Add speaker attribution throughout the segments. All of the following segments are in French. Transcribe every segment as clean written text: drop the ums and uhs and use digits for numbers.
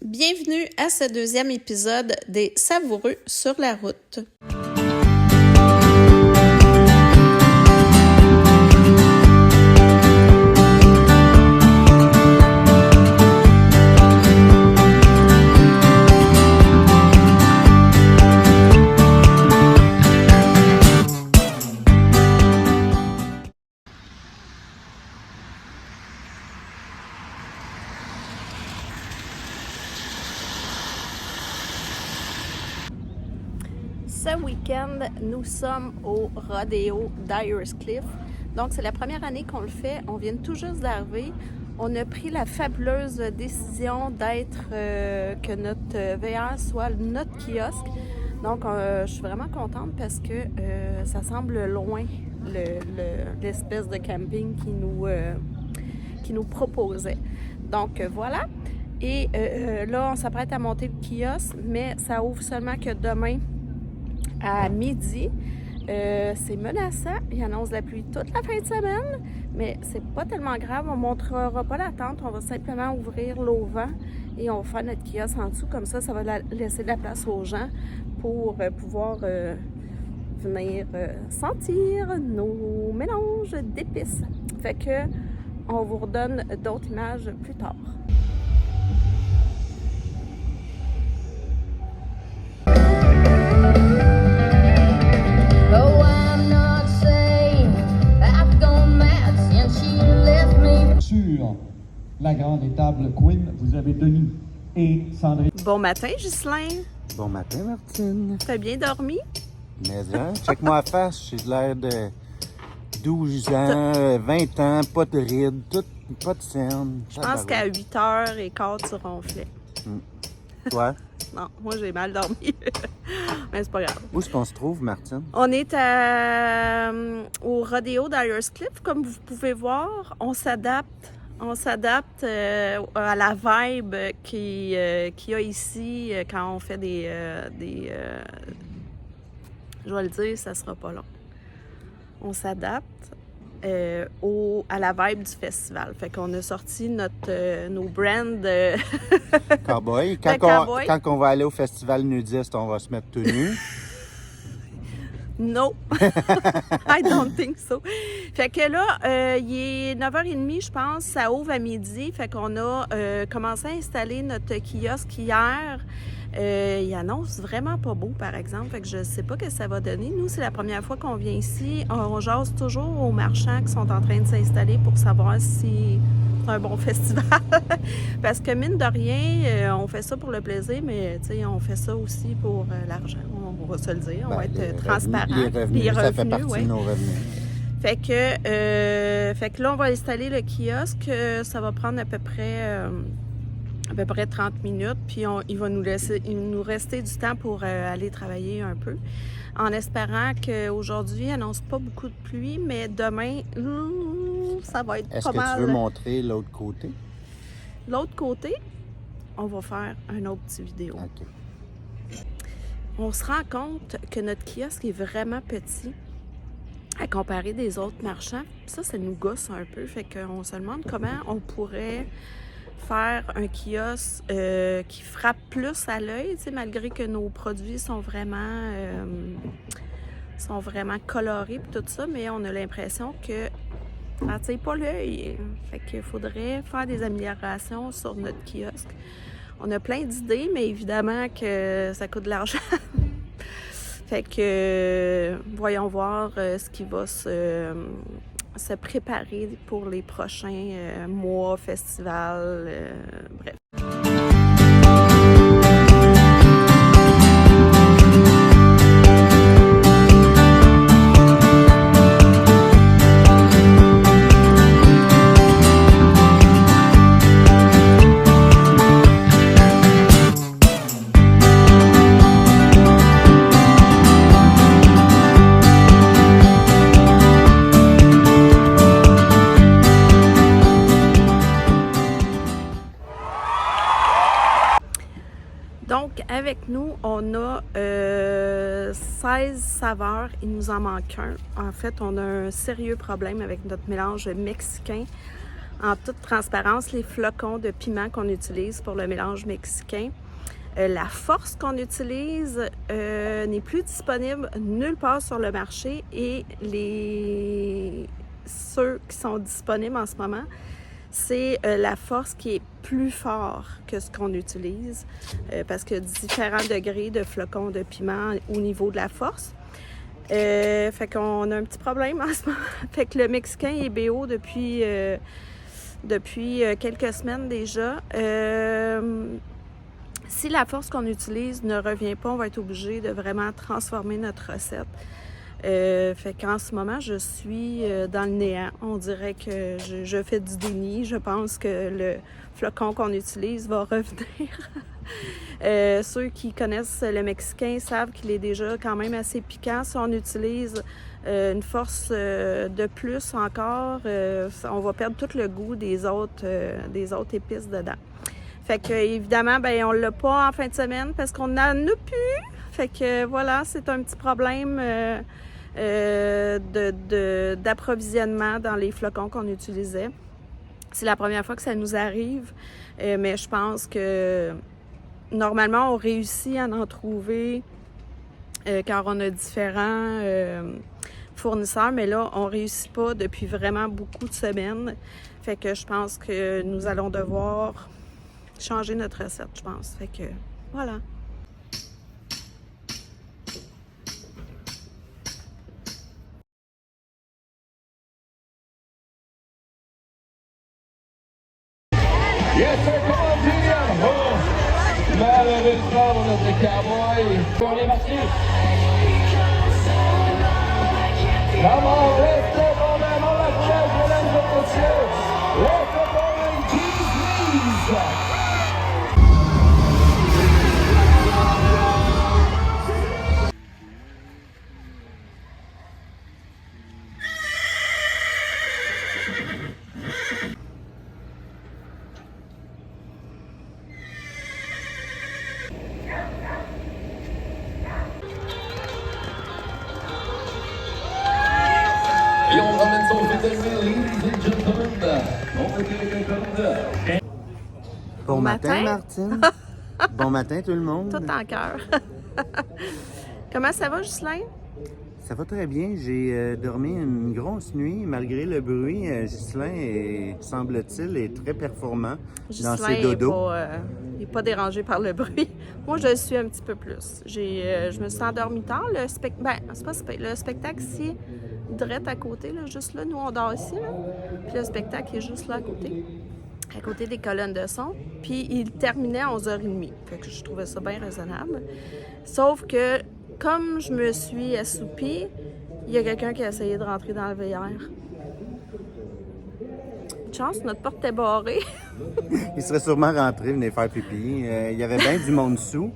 Speaker 1: Bienvenue à ce deuxième épisode des Savoureux sur la route. Ce week-end, nous sommes au rodéo d'Ayers Cliff. Donc, c'est la première année qu'on le fait. On vient tout juste d'arriver. On a pris la fabuleuse décision que notre VR soit notre kiosque. Donc, je suis vraiment contente parce que ça semble loin, l'espèce de camping qui nous proposait. Donc, voilà. Et là, on s'apprête à monter le kiosque, mais ça ouvre seulement que demain à midi. C'est menaçant. Il annonce la pluie toute la fin de semaine, mais c'est pas tellement grave. On ne montrera pas la tente. On va simplement ouvrir l'auvent et on va faire notre kiosque en dessous. Comme ça, ça va laisser de la place aux gens pour pouvoir venir sentir nos mélanges d'épices. Fait que on vous redonne d'autres images plus tard.
Speaker 2: Sur la grande étable Queen, vous avez Denis et Sandrine.
Speaker 1: Bon matin, Ghislain.
Speaker 3: Bon matin, Martine.
Speaker 1: T'as bien dormi?
Speaker 3: Mais hein, check-moi la face, j'ai l'air de 12 ans, 20 ans, pas de rides, pas de cernes.
Speaker 1: Je pense qu'à 8h15, tu ronflais.
Speaker 3: Toi?
Speaker 1: Non, moi j'ai mal dormi. Mais c'est pas grave.
Speaker 3: Où est-ce qu'on se trouve, Martine?
Speaker 1: On est au rodéo d'Ayers Cliff, comme vous pouvez voir. On s'adapte à la vibe qu'il y a ici quand on fait je vais le dire, ça sera pas long. On s'adapte à la vibe du festival. Fait qu'on a sorti nos brands
Speaker 3: Cowboy.
Speaker 1: Cowboy.
Speaker 3: Quand on va aller au festival nudiste, on va se mettre tout nu.
Speaker 1: No, I don't think so. Fait que là, il est 9h30, je pense, ça ouvre à midi. Fait qu'on a commencé à installer notre kiosque hier. Il annonce vraiment pas beau, par exemple. Fait que je sais pas ce que ça va donner. Nous, c'est la première fois qu'on vient ici. On jase toujours aux marchands qui sont en train de s'installer pour savoir si c'est un bon festival. Parce que mine de rien, on fait ça pour le plaisir, mais on fait ça aussi pour l'argent. On va se le dire. On va être transparent.
Speaker 3: Les revenus, ça fait partie
Speaker 1: ouais.
Speaker 3: de nos revenus.
Speaker 1: Fait que là, on va installer le kiosque. Ça va prendre à peu près 30 minutes, puis il va nous rester du temps pour aller travailler un peu. En espérant qu'aujourd'hui, il n'annonce pas beaucoup de pluie, mais demain, ça va être pas mal.
Speaker 3: Est-ce que tu veux montrer l'autre côté?
Speaker 1: L'autre côté, on va faire une autre petite vidéo.
Speaker 3: OK.
Speaker 1: On se rend compte que notre kiosque est vraiment petit à comparer des autres marchands. Ça nous gosse un peu. Fait qu'on se demande comment on pourrait faire un kiosque qui frappe plus à l'œil, malgré que nos produits sont vraiment colorés et tout ça, mais on a l'impression que ça n'attire pas l'œil. Fait qu'il faudrait faire des améliorations sur notre kiosque. On a plein d'idées, mais évidemment que ça coûte de l'argent. Fait que voyons voir ce qui va se préparer pour les prochains mois, festivals, bref. Donc, avec nous, on a 16 saveurs. Il nous en manque un. En fait, on a un sérieux problème avec notre mélange mexicain. en toute transparence, les flocons de piment qu'on utilise pour le mélange mexicain. La force qu'on utilise n'est plus disponible nulle part sur le marché et ceux qui sont disponibles en ce moment, c'est la force qui est plus fort que ce qu'on utilise parce qu'il y a différents degrés de flocons de piment au niveau de la force. Fait qu'on a un petit problème en ce moment. Fait que le mexicain est BO depuis quelques semaines déjà. Si la force qu'on utilise ne revient pas, on va être obligé de vraiment transformer notre recette. Fait qu'en ce moment, je suis dans le néant. On dirait que je fais du déni. Je pense que le flocon qu'on utilise va revenir. Ceux qui connaissent le mexicain savent qu'il est déjà quand même assez piquant. Si on utilise une force de plus encore, on va perdre tout le goût des autres épices dedans. Fait que évidemment, ben on l'a pas en fin de semaine parce qu'on n'en a plus. Fait que voilà, c'est un petit problème d'approvisionnement dans les flocons qu'on utilisait. C'est la première fois que ça nous arrive, mais je pense que normalement, on réussit à en trouver car on a différents fournisseurs, mais là, on ne réussit pas depuis vraiment beaucoup de semaines. Fait que je pense que nous allons devoir changer notre recette, je pense. Fait que, voilà.
Speaker 4: Yes, sir, come on, Junior! Oh, malheureusement, mon notre cowboy. On est parti! Come on, let's go, on la flèche, mesdames et messieurs! Let's go, on please! Et on ramène son fidèle, ladies and gentlemen. On va dire que
Speaker 3: Bon matin,
Speaker 1: matin.
Speaker 3: Martine. Bon matin, tout le monde.
Speaker 1: Tout en cœur. Comment ça va, Ghislain?
Speaker 3: Ça va très bien. J'ai dormi une grosse nuit. Malgré le bruit, Ghislain, semble-t-il, est très performant dans ses dodos.
Speaker 1: Il n'est pas dérangé par le bruit. Moi, je le suis un petit peu plus. Je me suis endormie tard. C'est pas le spectacle ici, direct à côté, là, juste là. Nous, on dort ici. Là. Puis le spectacle est juste là à côté des colonnes de son. Puis il terminait à 11h30. Fait que je trouvais ça bien raisonnable. Sauf que, comme je me suis assoupie, il y a quelqu'un qui a essayé de rentrer dans le VR. Une chance, notre porte est barrée.
Speaker 3: Il serait sûrement rentré, venir faire pipi. Il y avait bien du monde sous.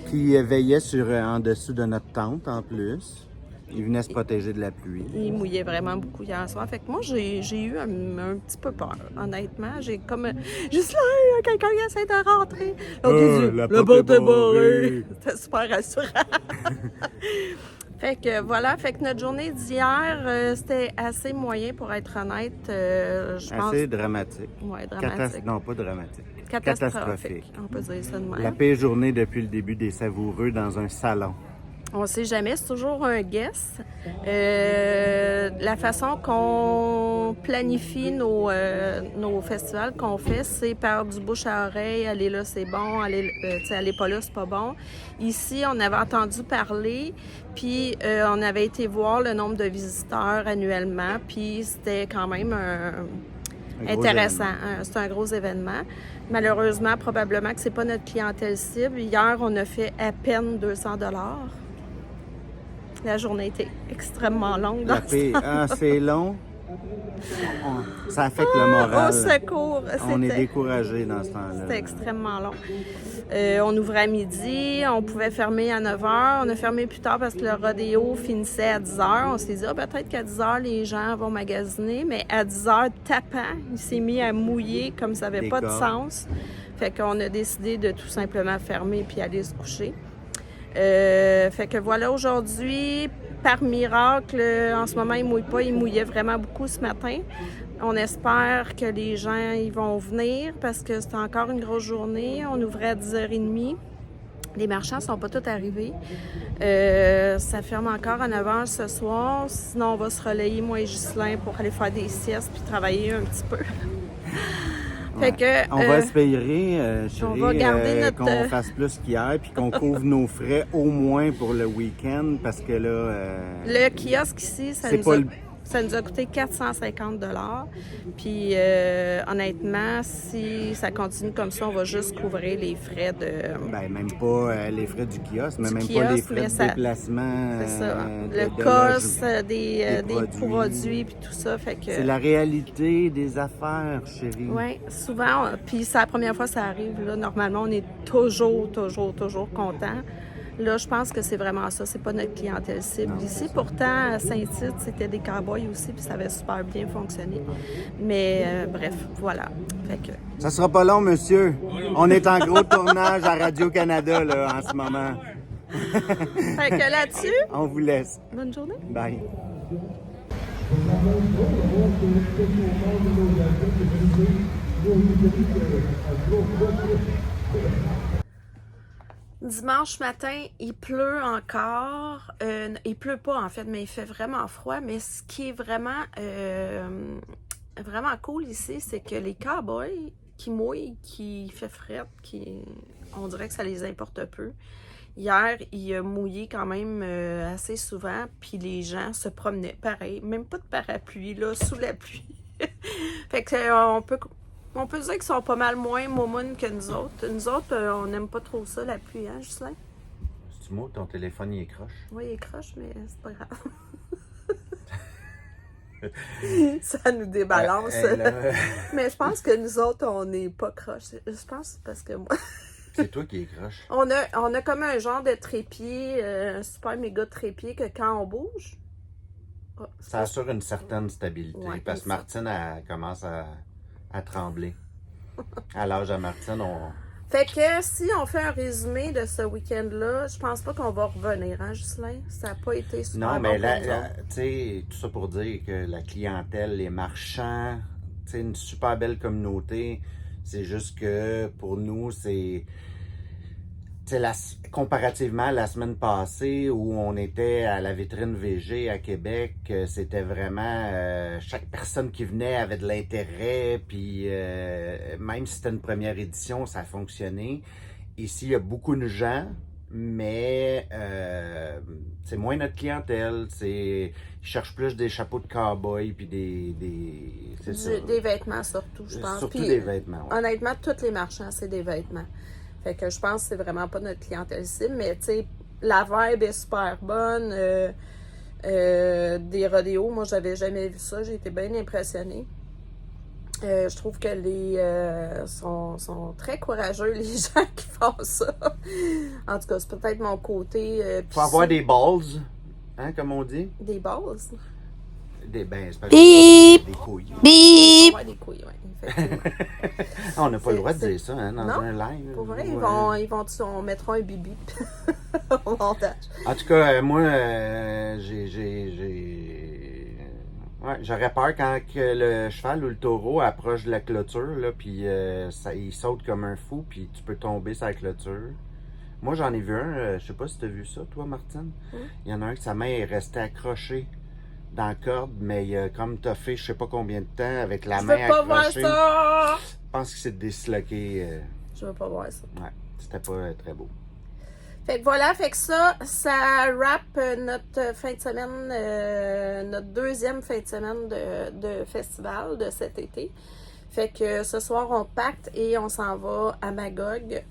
Speaker 3: Puis il veillait en dessous de notre tente en plus. Il venait se protéger de la pluie.
Speaker 1: Il mouillait vraiment beaucoup hier soir. Fait que moi, j'ai eu un petit peu peur, honnêtement. J'ai comme... Juste là, il y a quelqu'un qui essaie de rentrer.
Speaker 3: La porte est barrée.
Speaker 1: C'était super rassurant. Fait que voilà, fait que notre journée d'hier, c'était assez moyen pour être honnête. Je pense...
Speaker 3: Assez dramatique.
Speaker 1: Ouais, dramatique.
Speaker 3: Non, pas dramatique.
Speaker 1: Catastrophique. On peut dire ça de même.
Speaker 3: La pire journée depuis le début des Savoureux dans un salon.
Speaker 1: On ne sait jamais, c'est toujours un guess. La façon qu'on planifie nos festivals qu'on fait, c'est par du bouche à oreille. Aller là, c'est bon. Aller pas là, c'est pas bon. Ici, on avait entendu parler, puis on avait été voir le nombre de visiteurs annuellement, puis c'était quand même intéressant. C'est un gros événement. Malheureusement, probablement que c'est pas notre clientèle cible. Hier, on a fait à peine 200 $. La journée était extrêmement longue.
Speaker 3: C'est long. Ça affecte le moral.
Speaker 1: Au secours.
Speaker 3: On est découragé dans ce temps-là.
Speaker 1: C'était extrêmement long. On ouvrait à midi, on pouvait fermer à 9h. On a fermé plus tard parce que le rodéo finissait à 10h. On s'est dit, peut-être qu'à 10h, les gens vont magasiner. Mais à 10h, tapant, il s'est mis à mouiller comme ça n'avait pas de sens. Fait qu'on a décidé de tout simplement fermer puis aller se coucher. Fait que voilà, aujourd'hui, par miracle, en ce moment, il mouille pas. Il mouillait vraiment beaucoup ce matin. On espère que les gens ils vont venir parce que c'est encore une grosse journée. On ouvrait à 10h30. Les marchands ne sont pas tous arrivés. Ça ferme encore à 9h ce soir. Sinon, on va se relayer, moi et Ghislain, pour aller faire des siestes puis travailler un petit peu. Fait que,
Speaker 3: on va espérer, chérie,
Speaker 1: on va garder notre...
Speaker 3: qu'on fasse plus qu'hier puis qu'on couvre nos frais au moins pour le week-end parce que là...
Speaker 1: Le kiosque ici, ça nous a coûté 450 $. Puis honnêtement, si ça continue comme ça, on va juste couvrir les frais de...
Speaker 3: Ben, même pas les frais du kiosque, mais même
Speaker 1: kiosque,
Speaker 3: pas les frais de déplacement.
Speaker 1: C'est ça.
Speaker 3: De
Speaker 1: Le cost des produits puis tout ça. Fait que...
Speaker 3: C'est la réalité des affaires, chérie.
Speaker 1: Oui, souvent. Puis c'est la première fois que ça arrive. Là. Normalement, on est toujours content. Là, je pense que c'est vraiment ça. C'est pas notre clientèle cible. Ici, pourtant, à Saint-Tite, c'était des cow-boys aussi, puis ça avait super bien fonctionné. Mais bref, voilà. Fait que...
Speaker 3: Ça sera pas long, monsieur. On est en gros tournage à Radio-Canada, là, en ce moment.
Speaker 1: Fait que là-dessus...
Speaker 3: On vous laisse.
Speaker 1: Bonne journée.
Speaker 3: Bye. Dimanche matin, il pleut encore. Il pleut pas en fait, mais il fait vraiment froid. Mais ce qui est vraiment cool ici, c'est que les cowboys qui mouillent, qui fait fret, on dirait que ça les importe peu. Hier, il a mouillé quand même assez souvent, puis les gens se promenaient pareil, même pas de parapluie là, sous la pluie. Fait que on peut dire qu'ils sont pas mal moins moumounes que nous autres. Nous autres, on n'aime pas trop ça, la pluie, hein, Ghislain? C'est-tu moi, ton téléphone, il est croche?
Speaker 1: Oui, il est croche, mais c'est pas grave. Ça nous débalance. Mais je pense que nous autres, on n'est pas croche. Je pense que c'est parce que moi...
Speaker 3: C'est toi qui es croche.
Speaker 1: On a comme un genre de trépied, un super méga trépied que quand on bouge... Oh,
Speaker 3: ça assure une certaine stabilité,
Speaker 1: ouais,
Speaker 3: parce que Martine, elle commence à trembler. À l'âge à Martine,
Speaker 1: Fait que si on fait un résumé de ce week-end-là, je pense pas qu'on va revenir, hein, Ghislain? Ça n'a pas été super
Speaker 3: non,
Speaker 1: bon
Speaker 3: mais
Speaker 1: pour nous autres.
Speaker 3: tu sais, tout ça pour dire que la clientèle, les marchands, tu sais, une super belle communauté. C'est juste que pour nous, c'est... comparativement à la semaine passée où on était à la vitrine VG à Québec, c'était vraiment chaque personne qui venait avait de l'intérêt, puis même si c'était une première édition, ça a fonctionné. Ici, il y a beaucoup de gens, mais c'est moins notre clientèle. Ils cherchent plus des chapeaux de cow-boy puis
Speaker 1: des vêtements surtout, je pense.
Speaker 3: Surtout
Speaker 1: puis,
Speaker 3: des vêtements. Ouais.
Speaker 1: Honnêtement, tous les marchands, c'est des vêtements. Fait que je pense que c'est vraiment pas notre clientèle cible, mais tu sais, la vibe est super bonne. Des rodéos, moi, j'avais jamais vu ça. J'ai été bien impressionnée. Je trouve que les sont très courageux, les gens qui font ça. En tout cas, c'est peut-être mon côté...
Speaker 3: Faut avoir des balls, hein, comme on dit.
Speaker 1: Des balls?
Speaker 3: C'est pas des couilles.
Speaker 1: Bip! Des couilles, oui, effectivement.
Speaker 3: On n'a pas le droit de dire ça, hein, dans
Speaker 1: non,
Speaker 3: un live.
Speaker 1: Pour vrai, on mettra un bibi au montage.
Speaker 3: En tout cas, moi, j'aurais peur quand que le cheval ou le taureau approche de la clôture, là, puis il saute comme un fou, puis tu peux tomber sur la clôture. Moi, j'en ai vu un, je sais pas si tu as vu ça, toi, Martine. Il y en a un que sa main est restée accrochée dans la corde, mais il a comme toffé je sais pas combien de temps avec la main accrochée.
Speaker 1: Je veux pas voir ça!
Speaker 3: Je pense qu'il s'est disloqué.
Speaker 1: Je veux pas voir ça.
Speaker 3: Ouais, c'était pas très beau.
Speaker 1: Fait que voilà, fait que ça wrap notre fin de semaine, notre deuxième fin de semaine de festival de cet été. Fait que ce soir, on pacte et on s'en va à Magog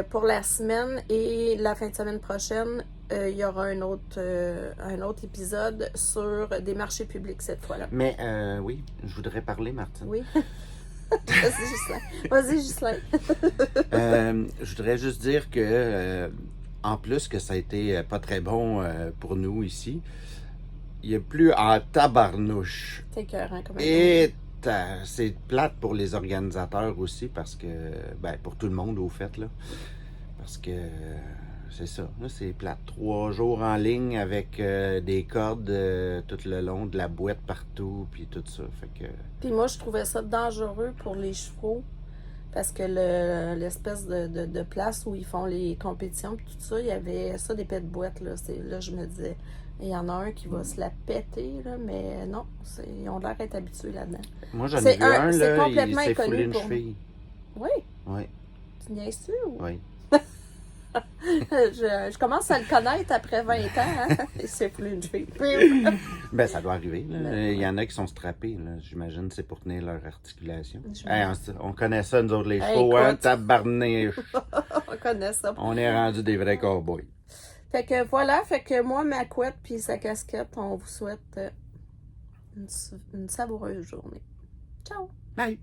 Speaker 1: pour la semaine, et la fin de semaine prochaine, il y aura un autre épisode sur des marchés publics cette fois-là.
Speaker 3: Mais oui, je voudrais parler, Martine.
Speaker 1: Oui. Vas-y, Ghislain. Vas-y, Ghislain.
Speaker 3: Je voudrais juste dire que, en plus que ça a été pas très bon pour nous ici, il y a plus en tabarnouche.
Speaker 1: C'est écœurant, comme
Speaker 3: Et c'est plate pour les organisateurs aussi, parce que, ben, pour tout le monde au fait, là. Parce que
Speaker 5: c'est ça. Là, c'est plate. 3 jours en ligne avec des cordes tout le long de la boîte partout, puis tout ça. Fait que...
Speaker 3: Puis moi, je trouvais ça dangereux pour les chevaux. Parce que l'espèce de place où ils font les compétitions, puis tout ça, il y avait ça, des pets de boîte. Là, je me disais, il y en a un qui va se la péter, là, mais non, ils ont l'air d'être habitués là-dedans.
Speaker 5: Moi, j'en ai vu un,
Speaker 3: c'est
Speaker 5: là,
Speaker 3: complètement
Speaker 5: il s'est
Speaker 3: inconnu
Speaker 5: foulé une
Speaker 3: pour
Speaker 5: cheville.
Speaker 3: Oui,
Speaker 5: Oui,
Speaker 3: tu niaises-tu? Ou...
Speaker 5: oui.
Speaker 3: je commence à le connaître après 20 ans, hein? Il s'est foulé une cheville.
Speaker 5: Ben, ça doit arriver. Là. Il y en a qui sont strappés. Là. J'imagine que c'est pour tenir leur articulation. Hey, on connaît ça, nous autres, les chevaux, hein? Tabarnouche.
Speaker 3: On connaît ça.
Speaker 5: On est rendus des vrais cowboys.
Speaker 3: Fait que voilà, fait que moi, ma couette puis sa casquette, on vous souhaite une savoureuse journée. Ciao!
Speaker 5: Bye!